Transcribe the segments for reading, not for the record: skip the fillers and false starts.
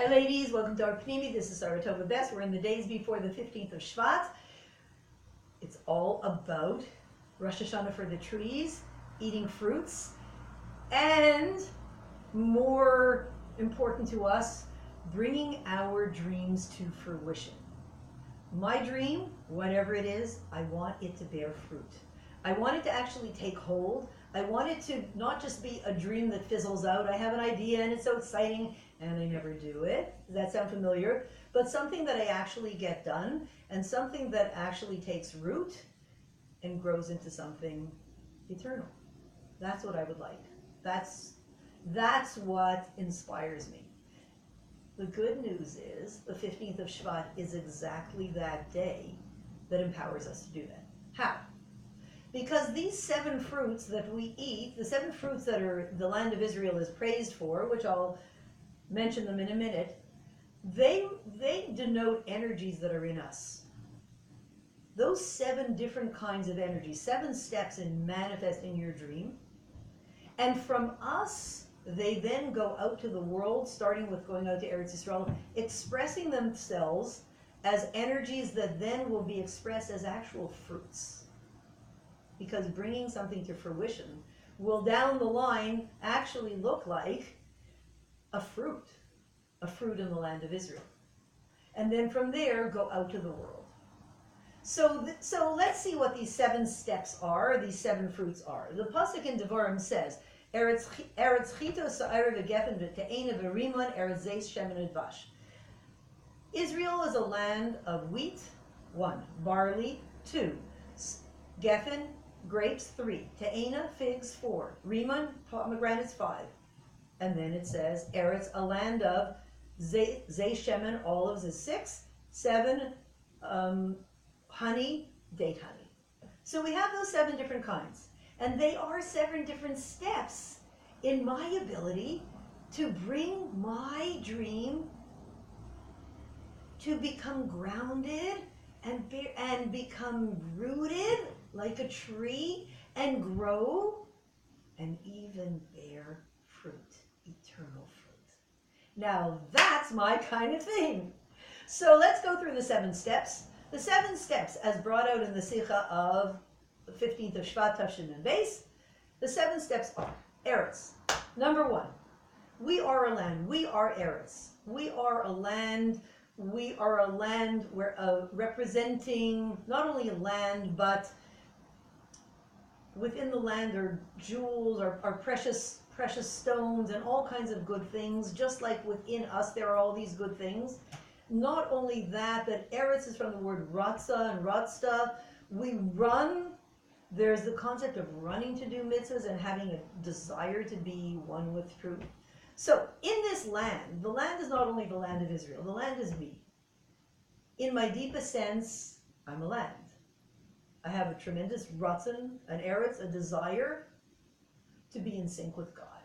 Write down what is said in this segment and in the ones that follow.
Hi ladies, welcome to our Pnimi. This is Saratova Best. We're in the days before the 15th of Shvat. It's all about Rosh Hashanah for the trees, eating fruits, and more important to us, bringing our dreams to fruition. My dream, whatever it is, I want it to bear fruit. I want it to actually take hold. I want it to not just be a dream that fizzles out. I have an idea and it's so exciting and I never do it. Does that sound familiar? But something that I actually get done and something that actually takes root and grows into something eternal. That's what I would like. That's what inspires me. The good news is the 15th of Shvat is exactly that day that empowers us to do that. How? Because these 7 fruits that we eat, the 7 fruits that the land of Israel is praised for, which I'll mention them in a minute, they denote energies that are in us. Those 7 different kinds of energies, 7 steps in manifesting your dream. And from us, they then go out to the world, starting with going out to Eretz Yisrael, expressing themselves as energies that then will be expressed as actual fruits. Because bringing something to fruition will down the line actually look like a fruit in the land of Israel. And then from there, go out to the world. So let's see what these 7 steps are, these 7 fruits are. The Pasuk in Devarim says, Eretz chito sa'ira v'gefen v'te'ena v'rimon eretz zeis shemen udvash. Israel is a land of wheat, 1, barley, 2, gefen, grapes, 3, te'ena, figs, 4, rimon, pomegranates, 5. And then it says, Eretz, a land of zeh shemen, olives is 6, 7, honey, date honey. So we have those 7 different kinds. And they are 7 different steps in my ability to bring my dream to become grounded and become rooted like a tree and grow and even bear fruit, eternal fruit. Now that's my kind of thing. So let's go through the 7 steps. The 7 steps as brought out in the Sikha of the 15th of Shvat Tafshin and Beis. The 7 steps are Eretz. Number 1, we are a land. We are Eretz. We are a land. We are a land where representing not only land, but within the land are jewels, are precious stones, and all kinds of good things. Just like within us, there are all these good things. Not only that, but Eretz is from the word ratza and ratzta. We run. There's the concept of running to do mitzvahs and having a desire to be one with truth. So in this land, the land is not only the land of Israel, the land is me. In my deepest sense, I'm a land. I have a tremendous ratzon, an eretz, a desire to be in sync with God.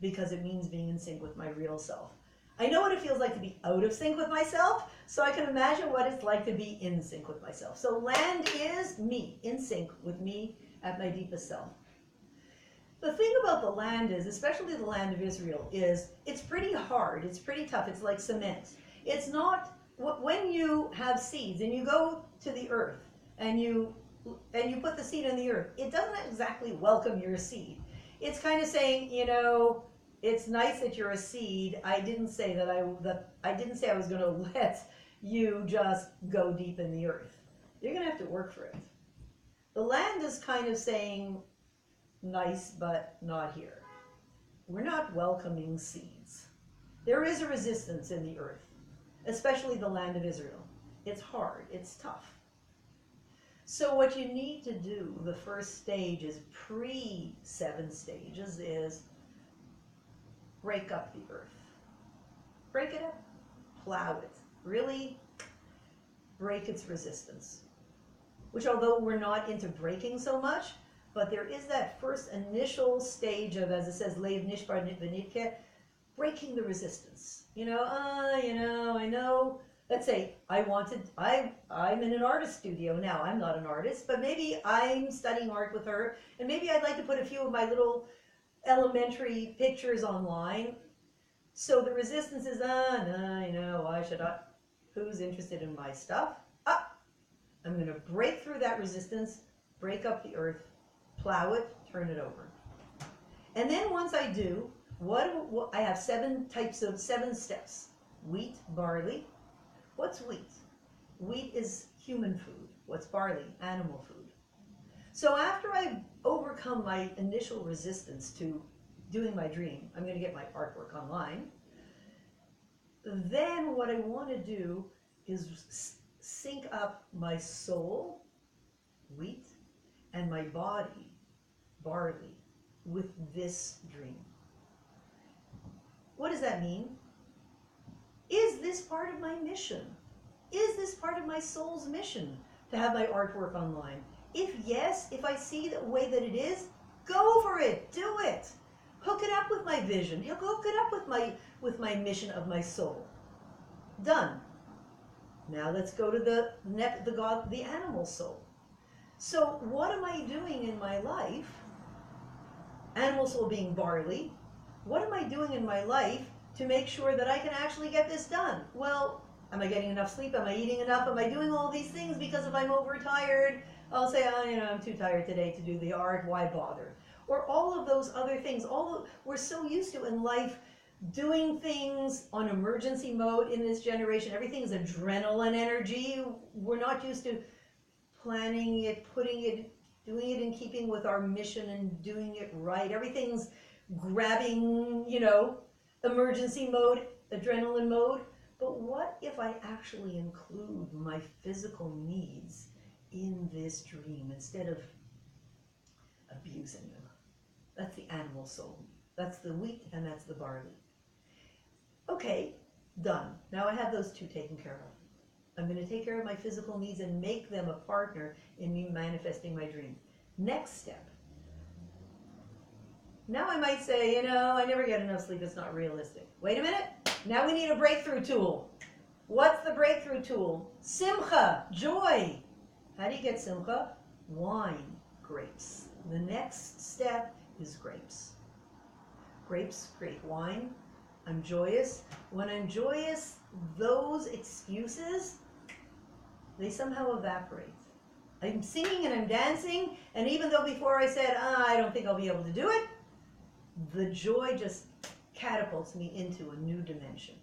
Because it means being in sync with my real self. I know what it feels like to be out of sync with myself, so I can imagine what it's like to be in sync with myself. So land is me, in sync with me at my deepest self. The thing about the land is, especially the land of Israel, is it's pretty hard, it's pretty tough, it's like cement. It's not, when you have seeds and you go to the earth and you put the seed in the earth, it doesn't exactly welcome your seed. It's kind of saying, it's nice that you're a seed. I didn't say I didn't say I was going to let you just go deep in the earth. You're going to have to work for it. The land is kind of saying, nice, but not here. We're not welcoming seeds. There is a resistance in the earth, especially the land of Israel. It's hard. It's tough. So what you need to do, the first stage is pre-7 stages, is break up the earth. Break it up. Plow it. Really break its resistance. Which, although we're not into breaking so much, but there is that first initial stage of, as it says, Leiv Nishbar V'Nitke, breaking the resistance. I know. Let's say I'm in an artist studio now. I'm not an artist, but maybe I'm studying art with her, and maybe I'd like to put a few of my little elementary pictures online. So the resistance is, no, why should I? Who's interested in my stuff? I'm going to break through that resistance, break up the earth, plow it, turn it over. And then once I do, I have seven steps. Wheat, barley. What's wheat? Wheat is human food. What's barley? Animal food. So after I overcome my initial resistance to doing my dream, I'm going to get my artwork online. Then what I want to do is sync up my soul, wheat, and my body, barley, with this dream. What does that mean? Is this part of my mission? Is this part of my soul's mission to have my artwork online? If yes, if I see the way that it is, go for it, do it. Hook it up with my vision. Hook it up with my mission of my soul. Done. Now let's go to the animal soul. So what am I doing in my life? Animal soul being barley. What am I doing in my life to make sure that I can actually get this done? Well, am I getting enough sleep? Am I eating enough? Am I doing all these things? Because if I'm overtired, I'll say, I'm too tired today to do the art. Why bother? Or all of those other things. We're so used to in life doing things on emergency mode in this generation. Everything is adrenaline energy. We're not used to planning it, doing it in keeping with our mission and doing it right. Everything's grabbing, emergency mode, adrenaline mode. But what if I actually include my physical needs in this dream instead of abusing them? That's the animal soul. That's the wheat and that's the barley. Okay, done. Now I have those two taken care of. I'm going to take care of my physical needs and make them a partner in me manifesting my dream. Next step. Now I might say, I never get enough sleep. It's not realistic. Wait a minute. Now we need a breakthrough tool. What's the breakthrough tool? Simcha, joy. How do you get simcha? Wine, grapes. The next step is grapes. Grapes create wine. I'm joyous. When I'm joyous, those excuses, they somehow evaporate. I'm singing and I'm dancing, and even though before I said, I don't think I'll be able to do it, the joy just catapults me into a new dimension.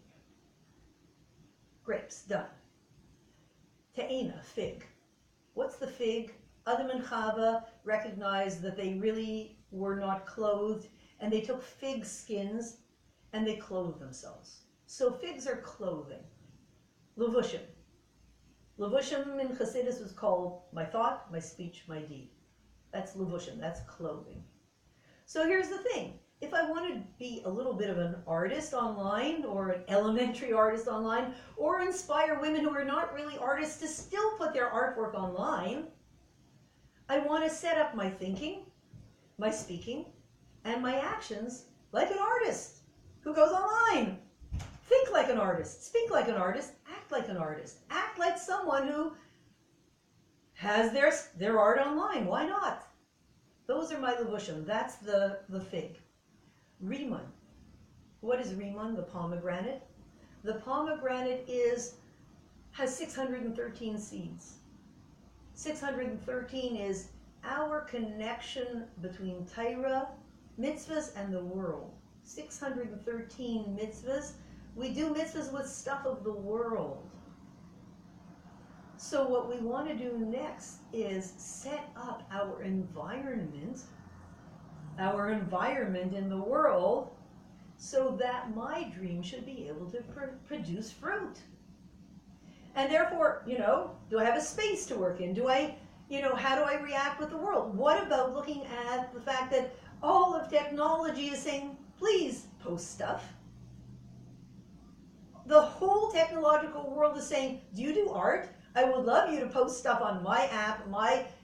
Grapes, done. Te'ena, fig. What's the fig? Adam and Chava recognized that they really were not clothed, and they took fig skins and they clothed themselves. So figs are clothing. Levushim. Levushim in Chassidus was called my thought, my speech, my deed. That's levushim, that's clothing. So here's the thing. If I want to be a little bit of an artist online, or an elementary artist online, or inspire women who are not really artists to still put their artwork online, I want to set up my thinking, my speaking, and my actions like an artist who goes online. Think like an artist, speak like an artist, act like an artist. Act like someone who has their art online. Why not? Those are my levushim. That's the fig. Riman. What is riman? The pomegranate. The pomegranate has 613 seeds. 613 is our connection between Torah, mitzvahs, and the world. 613 mitzvahs. We do mitzvahs with stuff of the world. So what we want to do next is set up our environment in the world, so that my dream should be able to produce fruit. And therefore, do I have a space to work in? How do I react with the world? What about looking at the fact that all of technology is saying, please post stuff? The whole technological world is saying, do you do art? I would love you to post stuff on my app.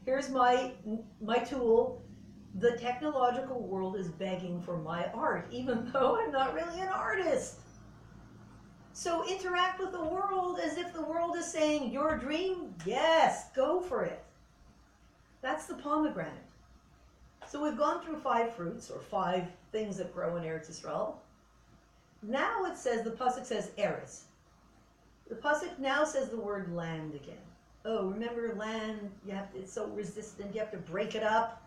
Here's my tool. The technological world is begging for my art, even though I'm not really an artist. So interact with the world as if the world is saying, your dream? Yes, go for it. That's the pomegranate. So we've gone through 5 fruits, or 5 things that grow in Eretz Yisrael. Now it says, the pasuk says eretz. The pasuk now says the word land again. Oh, remember land, it's so resistant, you have to break it up.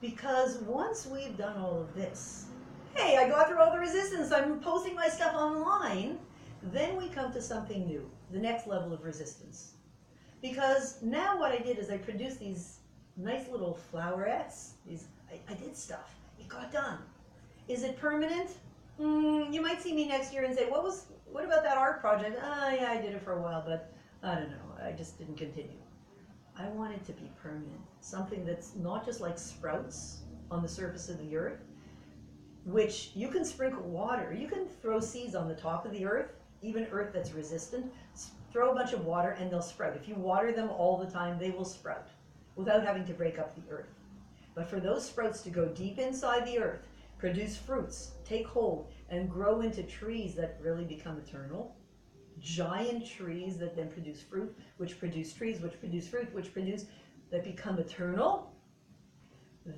Because once we've done all of this, hey, I got through all the resistance, I'm posting my stuff online, then we come to something new, the next level of resistance. Because now what I did is I produced these nice little flowerets. I did stuff. It got done. Is it permanent? You might see me next year and say, what about that art project? Yeah, I did it for a while, but I don't know. I just didn't continue. I want it to be permanent. Something that's not just like sprouts on the surface of the earth, which you can sprinkle water. You can throw seeds on the top of the earth, even earth that's resistant. Throw a bunch of water and they'll sprout. If you water them all the time, they will sprout without having to break up the earth. But for those sprouts to go deep inside the earth, produce fruits, take hold, and grow into trees that really become eternal, giant trees that then produce fruit, which produce trees, which produce fruit, that become eternal,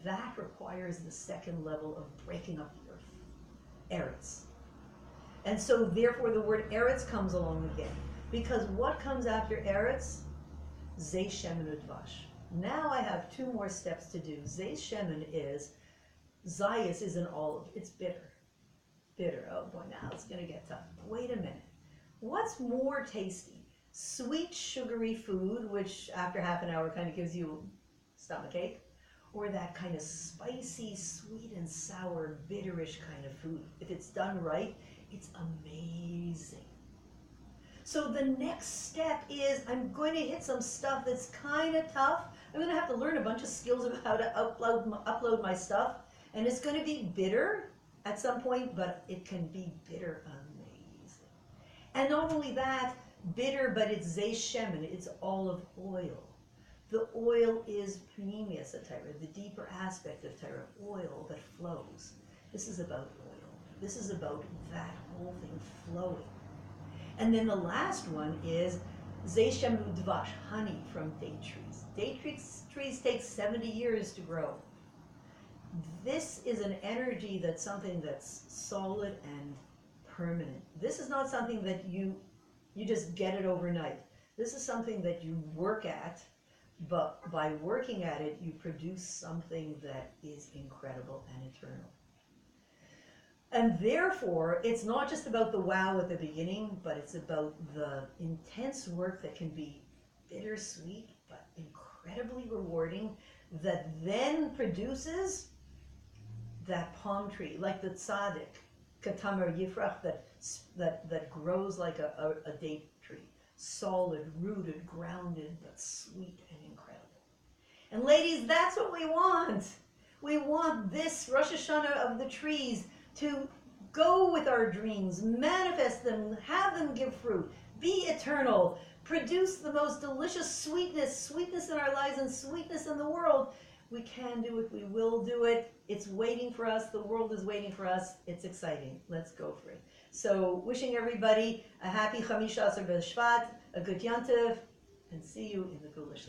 that requires the second level of breaking up the earth, eretz. And so therefore the word eretz comes along again. Because what comes after eretz? Zeh shemen udvash. Now I have two more steps to do. Zeh shemen is, zayis is an olive. It's bitter. Bitter. Oh boy, now it's going to get tough. Wait a minute. What's more tasty? Sweet, sugary food, which after half an hour kind of gives you stomachache, or that kind of spicy, sweet and sour, bitterish kind of food? If it's done right, it's amazing. So the next step is I'm going to hit some stuff that's kind of tough. I'm going to have to learn a bunch of skills about how to upload my stuff. And it's going to be bitter at some point, but it can be bitter amazing. And not only that, bitter, but it's zeh shemen, it's olive oil. The oil is pneumius at Torah, the deeper aspect of Torah, oil that flows. This is about oil. This is about that whole thing flowing. And then the last one is zeh shemen udvash, honey from date trees. Date trees take 70 years to grow. This is an energy that's something that's solid and permanent. This is not something that you just get it overnight. This is something that you work at, but by working at it, you produce something that is incredible and eternal. And therefore, it's not just about the wow at the beginning, but it's about the intense work that can be bittersweet, but incredibly rewarding, that then produces that palm tree, like the tzaddik, katamar yifrach, that grows like a date tree, solid, rooted, grounded, but sweet and incredible. And ladies, that's what we want. We want this Rosh Hashanah of the trees to go with our dreams, manifest them, have them give fruit, be eternal, produce the most delicious sweetness in our lives and sweetness in the world. We can do it, we will do it. It's waiting for us, the world is waiting for us. It's exciting. Let's go for it. So wishing everybody a happy Chamisha Asar B'Shvat, a good Yantiv, and see you in the Gulish.